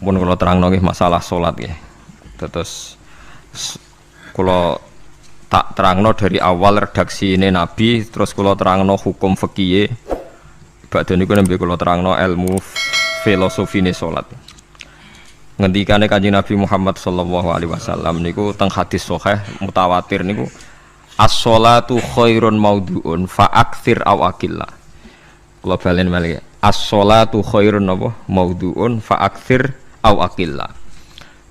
pun kula terangno nggih masalah salat nggih. Terus kula tak terangno dari awal redaksi ini Nabi, terus kula terangno hukum fikih. Badhe niku nembe kula terangno ilmu filosofine salat. Ngendikane Kanjeng Nabi Muhammad sallallahu alaihi wasallam niku teng hadis sahih mutawatir niku as-sholatu khairun maudhu'un fa aktsir aw aqilla. Kula balen malih. As-sholatu khairun apa? Maudhu'un fa aktsir aw aqilla.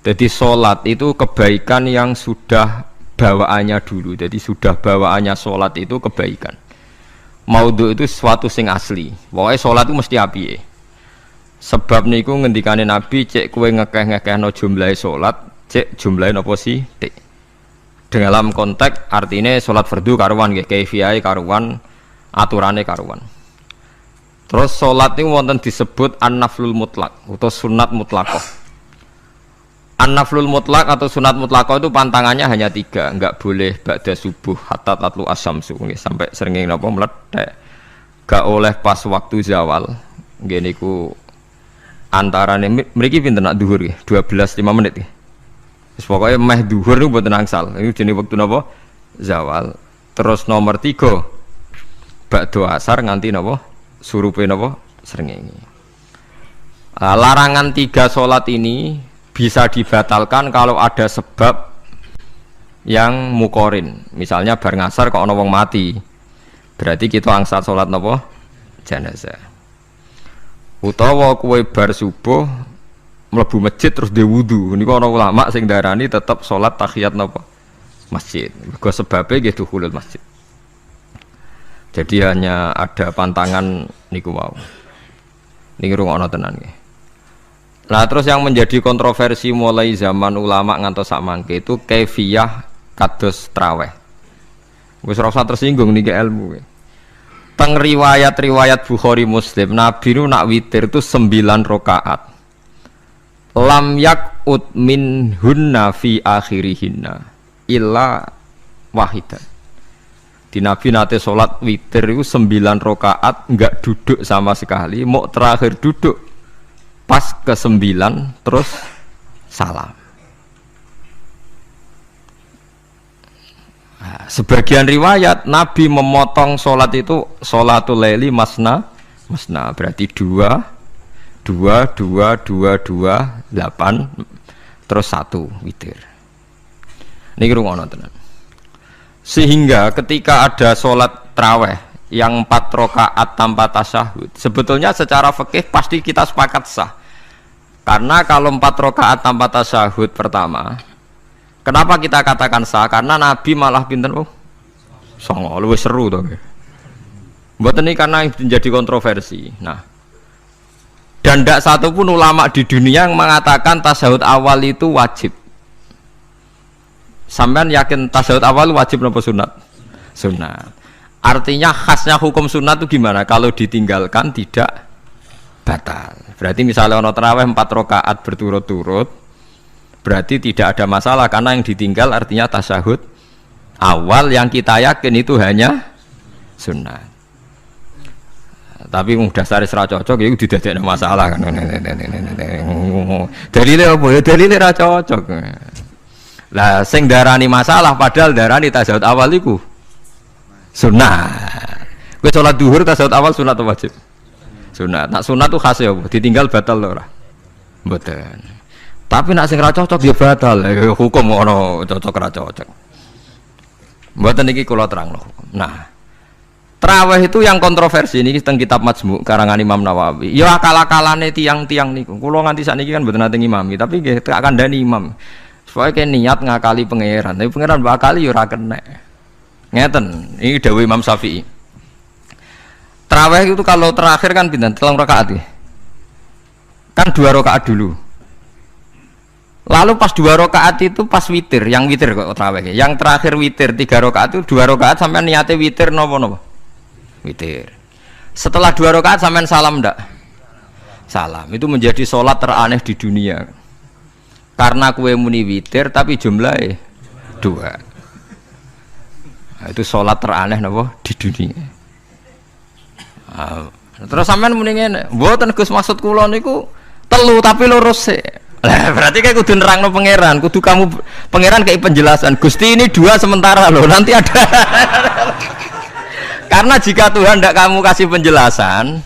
Jadi salat itu kebaikan yang sudah bawaannya dulu. Jadi sudah bawaannya salat itu kebaikan. Maudhu itu sesuatu sing asli. Pokoke salat itu mesti apike. Sebab niku ngendikane Nabi cek kowe ngekeh-ngekehno jumlahe salat, cek jumlahe napa sih? Tik. Dalam konteks artinya salat fardu karuan nggih, kaifiyahe karuan, aturane karuan. Terus salat niku wonten disebut an-naflul mutlak atau sunat mutlaqah. An-naflul mutlak atau sunat mutlaqah itu pantangannya hanya 3, enggak boleh ba'da subuh hatta tatlu asyamsu nggih sampai srengenge napa meletek. Enggak oleh pas waktu zawal. Nggih niku antarane mriki pinten nak zuhur nggih 12:05 menit nggih. Wis pokoke meh zuhur niku mboten angsal. Iku jenenge wektu napa? Zawal. Terus nomor 3 ba'da asar nganti napa? Surupe napa? Srengenge. Larangan 3 salat ini bisa dibatalkan kalau ada sebab yang mukorin. Misalnya bar ngasar kok ana wong mati. Berarti kita angsal salat napa? Jenazah. Utawa kowe bar subuh mlebu masjid terus dhe wudu. Niku ana ulama sing darani tetep salat tahiyat napa? Masjid. Mergo sebabe nggih dukhulul masjid. Jadi hanya ada pantangan niku wau. Niki rungokno tenan nggih. Nah terus yang menjadi kontroversi mulai zaman ulama ngantos sak mangke itu kaifiyah kados traweh. Wis ora usah tersinggung niki ilmu. Teng riwayat-riwayat Bukhari Muslim Nabi nu nak witir itu 9 rakaat. Lam yakut min hunna fi akhirihinna illa wahidan. Di Nabi nate salat witir itu 9 rakaat enggak duduk sama sekali, mau terakhir duduk pas ke-9 terus salam. Nah, sebagian riwayat Nabi memotong sholat itu sholatul laili masna berarti 2 8 terus 1 witir. Niki rungono tenan. Sehingga ketika ada sholat tarawih yang 4 rakaat tanpa tasyahud, sebetulnya secara fikih pasti kita sepakat sah. Karena kalau 4 rakaat tanpa tasyahud pertama, kenapa kita katakan sah? Karena Nabi malah pinten songo, luwih seru to. Mboten iki karena menjadi kontroversi. Nah, dan tidak satu pun ulama di dunia yang mengatakan tasyahud awal itu wajib. Sampean yakin tasyahud awal wajib napa sunat? Sunat. Artinya khasnya hukum sunat itu gimana? Kalau ditinggalkan tidak batal. Berarti misalnya ono tarawih 4 rakaat berturut-turut, berarti tidak ada masalah karena yang ditinggal artinya tasyahud awal yang kita yakin itu hanya sunat. Tapi dasar ra cocok ya didadekno masalah kan. Dalile apa ya? Dalile ra cocok. Lah sing darani masalah padahal darani tasyahud awal iku sunat. Kowe salat zuhur tasyahud awal sunat atau wajib? Sunat. Nak sunat tuh khas ya, ditinggal batal lho ora? Mboten. Tapi nak sing ra cocok ya batal. Hukum ono cocok ra cocok. Mboten iki kula terangno. Nah, tarawih itu yang kontroversi niki teng kitab Majmu' karangan Imam Nawawi. Ya akal-akalane tiang-tiang niku. Kula nganti sakniki kan mboten nate ngimami, tapi nggih tak kandhani imam. Supaya kene niat ngakali pangeran. Tapi pangeran bakali ya ora kena. Ngeten, ini dawuh Imam Syafi'i. Tarawih itu kalau terakhir kan pinten? 3 rakaat ya. Kan 2 rakaat dulu. Lalu pas 2 rakaat itu pas witir, yang witir kok tarawih. Yang terakhir witir 3 rakaat itu 2 rakaat sampai niate witir napa-napa? Witir. Setelah 2 rakaat sampean salam ndak? Salam. Itu menjadi sholat teraneh di dunia. Karena kue muni witir tapi jumlahnya 2. Nah, itu sholat teraneh napa di dunia. Terus sampean muni ngene, mboten Gus maksud kula niku telu tapi lurus sik. Lah berarti kayak kudu nerangno pangeran, kudu kamu pangeran kayak penjelasan. Gusti ini 2 sementara loh, nanti ada. Karena jika Tuhan tidak kamu kasih penjelasan,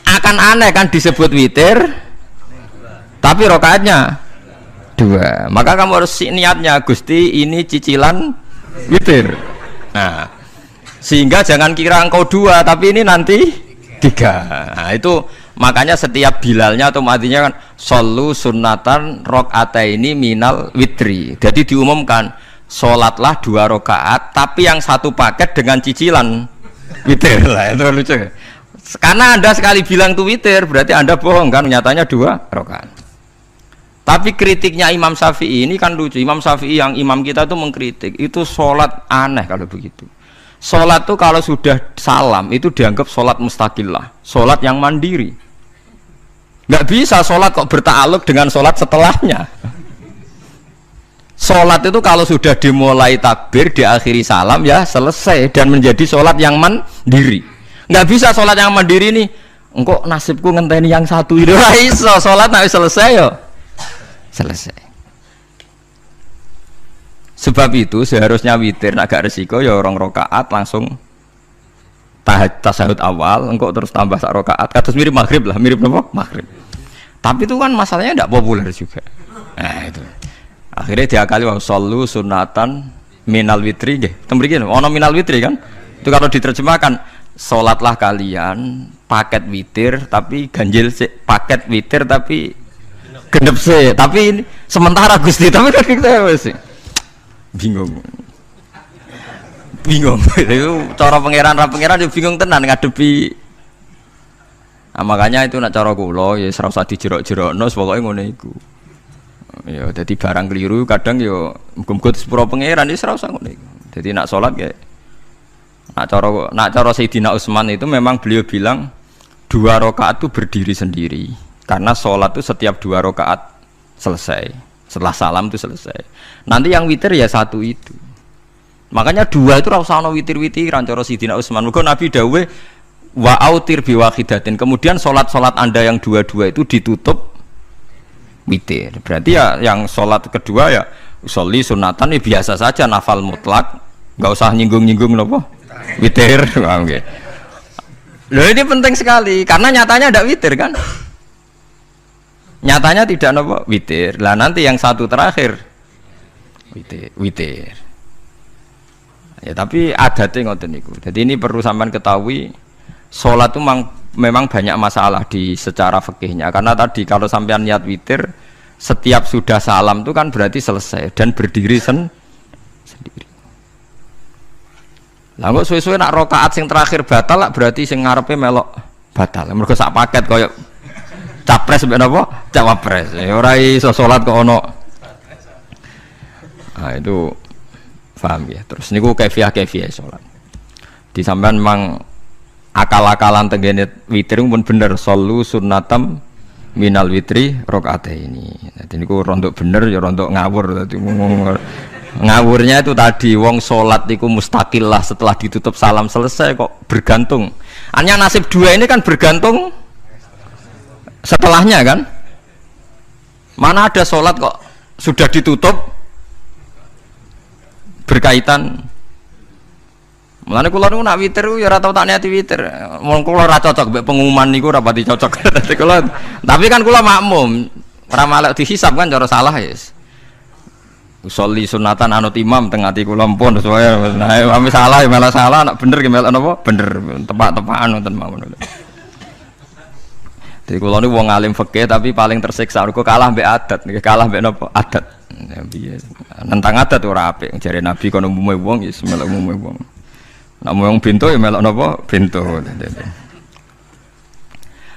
akan aneh kan disebut witir, tapi rokaatnya 2. Maka kamu harus niatnya, Gusti ini cicilan witir. Nah, sehingga jangan kira engkau 2, tapi ini nanti 3. Nah, itu makanya setiap bilalnya atau matinya kan solu sunnatan rokataini minal witri. Jadi diumumkan sholatlah 2 rakaat, tapi yang 1 paket dengan cicilan witir. Lah itu lucu. Karena Anda sekali bilang itu witir, berarti Anda bohong kan? Nyatanya 2 rakaat. Tapi kritiknya Imam Syafi'i ini kan lucu. Imam Syafi'i yang imam kita itu mengkritik, itu sholat aneh kalau begitu. Sholat itu kalau sudah salam itu dianggap sholat mustaqillah, sholat yang mandiri. Nggak bisa sholat kok bertakluk dengan sholat setelahnya. Sholat itu kalau sudah dimulai takbir, diakhiri salam ya selesai dan menjadi sholat yang mandiri. Nggak bisa sholat yang mandiri nih, engkau nasibku ngenteni yang 1 itu iso sholat nggak selesai yo. Selesai. Sebab itu seharusnya witir agak resiko ya 2 rakaat langsung tasahud awal, engkau terus tambah 1 rakaat. Kados mirip maghrib lah, mirip apa? Maghrib. Tapi itu kan masalahnya tidak populer juga. Nah itu. Akhirnya diakali wa shollu sunatan minal witri nggih. Tembriki ono minal witri kan? Itu kalau diterjemahkan salatlah kalian paket witir tapi ganjil sih, paket witir tapi genep sih. Tapi ini sementara Gusti, tapi kan kita sih bingung. Itu cara pangeran juga bingung tenan ngadepi. Nah, makanya itu nak cara kula ya ora usah dijerok-jerokno pokoke ngono iku. Ya dadi barang keliru kadang ya muga-muga sepuro pangeran ya ora usah ngono iku. Dadi nak salat ya nak cara Sayyidina Utsman itu memang beliau bilang 2 rakaat itu berdiri sendiri. Karena salat itu setiap 2 rakaat selesai. Setelah salam itu selesai. Nanti yang witir ya 1 itu. Makanya 2 itu ora usah ana witir-witiran cara Sayyidina Utsman. Muga Nabi dawuh wa autir bi wahidatin. Kemudian salat-salat Anda yang 2 itu ditutup witir. Berarti ya yang salat kedua ya sholli sunatan ya biasa saja nafal mutlak, enggak usah nyinggung-nyinggung napa? Witir. Nggih. Loh ini penting sekali karena nyatanya ada witir kan? Nyatanya tidak napa? Witir. Lah nanti yang 1 terakhir witir. Ya tapi adatnya ngoten niku. Jadi ini perlu sampean ketahui, salat itu memang banyak masalah di secara fikihnya. Karena tadi kalau sampean niat witir, setiap sudah salam itu kan berarti selesai dan berdiri sendiri. Lah kok suwe-suwe nak rakaat sing terakhir batal lah berarti sing ngarepe melok batal. Mergo sak paket koyo capres mbek napa? Cawapres. Ya ora iso salat kok ono. Nah itu paham ya. Terus niku kaifiah salat. Di sampean memang akal-akalan tenggene witir pun bener solu sunnatam minal witri rakaataini. Dadi niku rontok bener ya rontok ngawur dadi ngawurnya itu tadi wong salat niku mustaqillah setelah ditutup salam selesai kok bergantung. Hanya nasib 2 ini kan bergantung setelahnya kan? Mana ada salat kok sudah ditutup berkaitan. Mulane kula niku nak witir ya ora tau tak niati witir. Wong kula ora cocok mbek pengumuman niku ora pati cocok. Tapi kan kula makmum, ora malek dihisab kan cara salah ya. Usolli sunatan anut imam teng ati kula mpun sesuai. Nah, ame salah ya malah salah, nak bener ki melok napa? Bener, tepak-tepakan wonten mawon. Jadi kula niku wong alim fikih tapi paling tersiksa kok kalah mbek adat, kalah mbek napa? Adat. Ya piye. Nentang adat ora apik. Jare Nabi kono umume wong ya melok umume wong. Nek wong bento ya melok napa? Bento.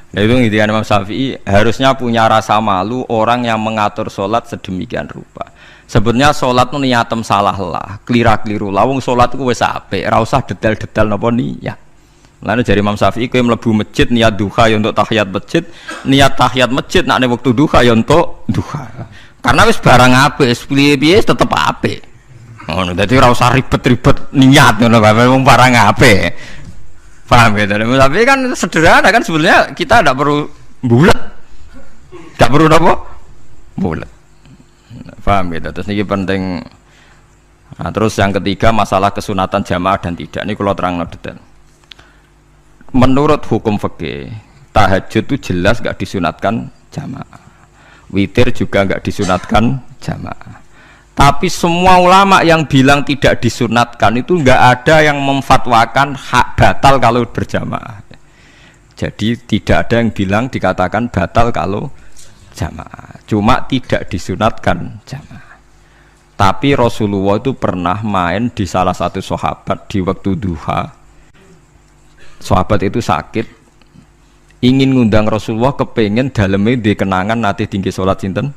Nah itu ngintikan Imam Syafi'i harusnya punya rasa malu orang yang mengatur sholat sedemikian rupa. Sebetulnya sholat itu niatem salah lah, keliru lah. Wong sholat itu wis apik, ora usah detail-detail napa niat. Lalu dari Imam Syafi'i kowe mlebu masjid niat duha ya untuk tahiyat masjid, niat tahiyat masjid nek waktu duha ya untuk duha. Karena wis barang apik, piye-piye tetep apik. Ngono, dadi ora usah ribet-ribet niat ngono bae wong barang apik. Paham ya? Tapi kan sederhana kan sebenarnya kita tidak perlu bulat, tidak perlu apa bulat. Paham gitu. Terus ini penting. Nah, terus yang ketiga masalah kesunatan jamaah dan tidak. Ini kalau terang detail. Menurut hukum fikih, tahajud itu jelas gak disunatkan jamaah. Witir juga gak disunatkan jamaah. Tapi semua ulama yang bilang tidak disunatkan itu gak ada yang memfatwakan hak batal kalau berjamaah. Jadi tidak ada yang bilang dikatakan batal kalau jamaah. Cuma tidak disunatkan jamaah. Tapi Rasulullah itu pernah main di salah satu sahabat di waktu duha. Sahabat itu sakit, ingin ngundang Rasulullah, kepengen dalamnya di kenangan nanti tinggi sholat sinten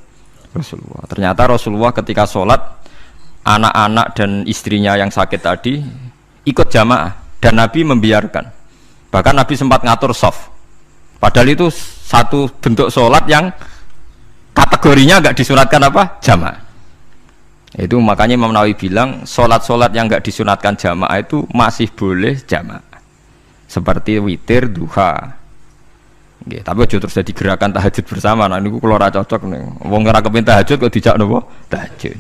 Rasulullah. Ternyata Rasulullah ketika sholat, anak-anak dan istrinya yang sakit tadi ikut jamaah dan Nabi membiarkan. Bahkan Nabi sempat ngatur soft. Padahal itu satu bentuk sholat yang kategorinya nggak disunatkan apa? Jamaah. Itu makanya Imam Nawawi bilang sholat-sholat yang nggak disunatkan jamaah itu masih boleh jamaah, seperti witir, duha. Nggih, tapi aja terus jadi gerakan tahajud bersama. Nah niku kula ora cocok nih. Wong ora kepen tahajud kok dijak napa? Tahajud.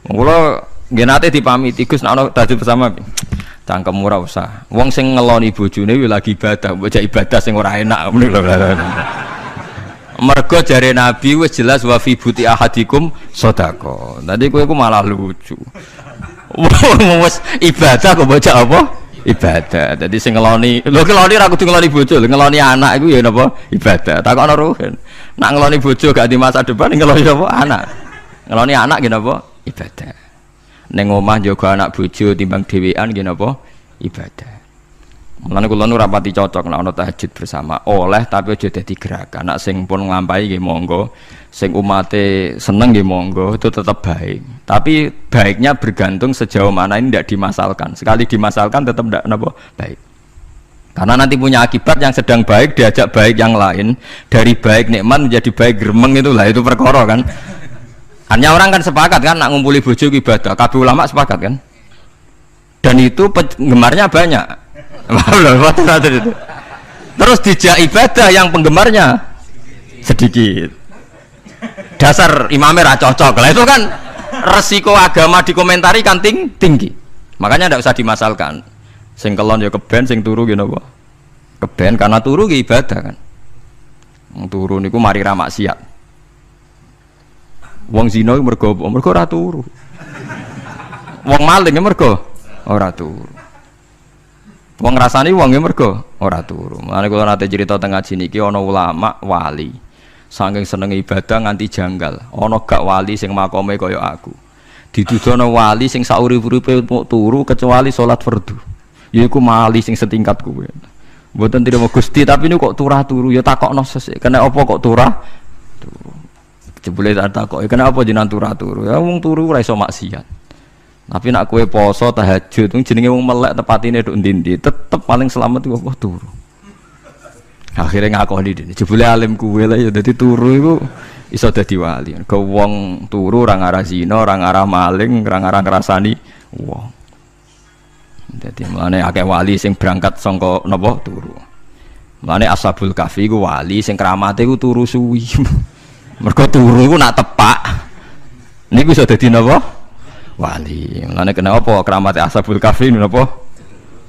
Wong kula nggih nate dipamiti Gus nek ana tahajud bersama. Cangkem ora usah. Wong sing ngeloni bojone lagi ibadah, mbok ibadah sing ora enak ngono lho. Mergo jare Nabi wis jelas wa fi buti ahadikum sedekah. Tadi kowe malah lucu. Wis ibadah kok bocah apa? Ibadah. Jadi sing ngeloni, lho ngeloni ra kudu ngeloni bojo, ngeloni anak iku ya napa? Ibadah. Takokno ruhen. Nak ngeloni bojo gak di masa depan ngeloni apa? Anak. Ngeloni anak nggih napa? Ibadah. Ning omah njaga anak bojo timbang dhewean nggih napa? Ibadah. Mulane kula nu rapati cocok nek ana tahajud bersama. Oleh tapi aja dadi gerakan. Nek sing pun nglampahi nggih monggo, sing umate seneng nggih monggo, itu tetap baik. Tapi baiknya bergantung sejauh mana ini tidak dimasalkan. Sekali dimasalkan tetap tidak napa baik. Karena nanti punya akibat yang sedang baik diajak baik yang lain, dari baik nikmat menjadi baik gremeng itulah itu perkara kan. Hanya orang kan sepakat kan nak ngumpuli bojo ibadah. Kabeh ulama sepakat kan. Dan itu penggemarnya banyak. Terus dijak ibadah yang penggemarnya sedikit. Dasar imamnya ra cocok. Lah itu kan resiko agama dikomentari kan tinggi. Makanya tidak usah dimasalkan. Sing kelon ya keben, sing turu ya napa? Keben karena turu ya ibadah kan. Wong turu niku mari ra maksiat. Wong zina mergo ora turu. Wong maling mergo ora turu. Wong ngrasani wong mergo ora turu. Mulane kula nate cerita teng ngaji niki ana ulama wali. Saking seneng ibadah nganti janggal. Ana gak wali sing makome kaya aku. Dituduhno wali sing saurip-uripe turu kecuali salat fardu. Yaiku wali sing setingkat kuwe. Mboten trimo Gusti tapi niku kok turah turu ya takokno sesuk. Kena apa kok turah? Turu. Jebule tak takoki kena apa jenengan turah turu? Ya wong turu ora iso maksiat. Tapi nak kue poso tahajud, jenenge wong melek tepatine nduk ndi-ndi, tetep paling selamat iku apa turu. Akhirnya ngakoni dene. Jebule alim kuwe lah ya dadi turu iku iso dadi wali. Ke wong turu ora ngarah zina, ora ngarah maling, ora ngarah ngrasani wong. Dadi mulane akeh wali sing berangkat saka napa turu. Mulane Ashabul Kahfi iku wali sing kramate iku turu suwi. Mergo turu iku nak tepak. Niku iso dadi napa? Wali. Mulane kenapa keramat Ashabul Kahfi napa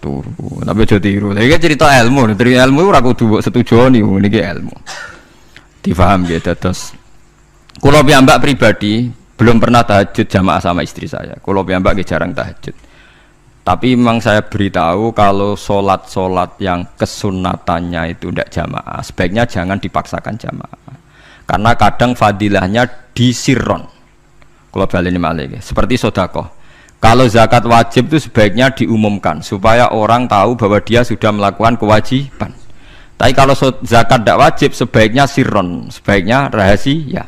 turu. Tapi aja tiru. Iki cerita ilmu, dari ilmu ora kudu setuju niki ilmu. Difaham ya terus. Kula piyambak pribadi belum pernah tahajud jamaah sama istri saya. Kula piyambak jarang tahajud. Tapi memang saya beritahu kalau sholat yang kesunatannya itu tidak jamaah, sebaiknya jangan dipaksakan jamaah. Karena kadang fadilahnya disirron. Kalau baleni malih seperti sedekah. Kalau zakat wajib itu sebaiknya diumumkan supaya orang tahu bahwa dia sudah melakukan kewajiban. Tapi kalau zakat tidak wajib sebaiknya sirron, sebaiknya rahasia.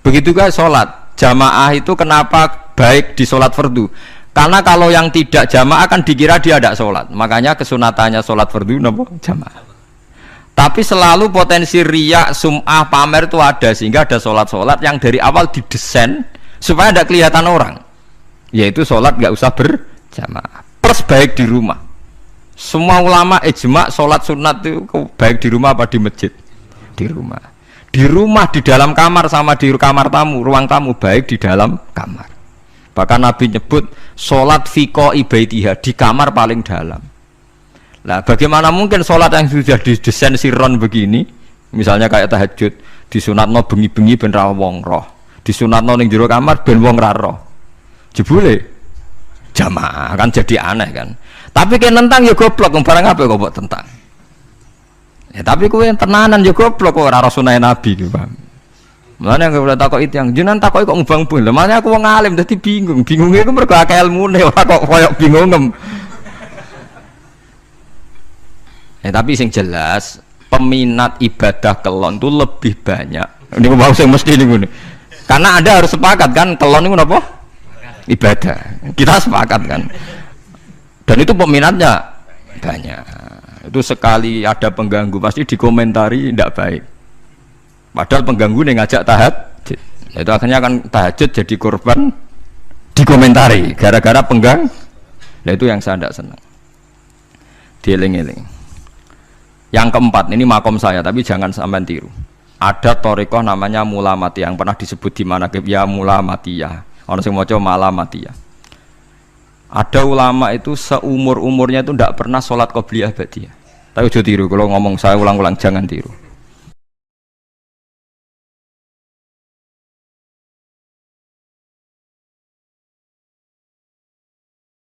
Begitu juga sholat jamaah itu kenapa baik di sholat fardu? Karena kalau yang tidak jamaah kan dikira dia tidak sholat. Makanya kesunatannya sholat fardu napa jamaah. Tapi selalu potensi riya, sum'ah, pamer itu ada sehingga ada sholat-sholat yang dari awal didesain supaya tidak kelihatan orang, yaitu sholat nggak usah berjamaah plus baik di rumah. Semua ulama ijma sholat sunat itu baik di rumah apa di masjid? Di rumah. Di rumah, di dalam kamar sama di kamar tamu, ruang tamu baik di dalam kamar. Bahkan Nabi nyebut sholat fiko ibaitiha di kamar paling dalam. Nah, bagaimana mungkin sholat yang sudah didesain sirron begini, misalnya kayak tahajud, disunatno bengi-bengi ben ra wong roh, disunatno ning jero kamar ben wong ra roh. Jebule jamaah kan jadi aneh kan. Tapi kan tentang ya goblok, barang apa kok mbok tentang. Ya tapi kowe tenanan ya goblok kok ora sunah Nabi ki, Pak. Mulane aku ora takok itu yang jenengan takoki kok ngubang pun. Lah makane aku wong alim dadi bingung. Bingunge iku mergo akeh ilmune ora kok koyo bingungem. Ya tapi sing jelas peminat ibadah kelon itu lebih banyak. Niku mau sing mesti niku. Karena Anda harus sepakat kan kelon niku napa? Ibadah. Kita sepakat kan. Dan itu peminatnya banyak. Itu sekali ada pengganggu pasti dikomentari tidak baik. Padahal pengganggu nih ngajak tahajud. Itu akhirnya kan tahajud jadi korban dikomentari gara-gara penggang. Nah itu yang saya tidak senang. Dieling-eling. Yang keempat ini makom saya tapi jangan sampai tiru. Ada torikoh namanya mulamatiyah yang pernah disebut di mana ya mulamatiyah. Orang yang mau coba malamatiyah. Ada ulama itu seumur-umurnya itu tidak pernah sholat qobliyah ba'diyah. Tapi udah tiru, kalau ngomong saya ulang-ulang jangan tiru.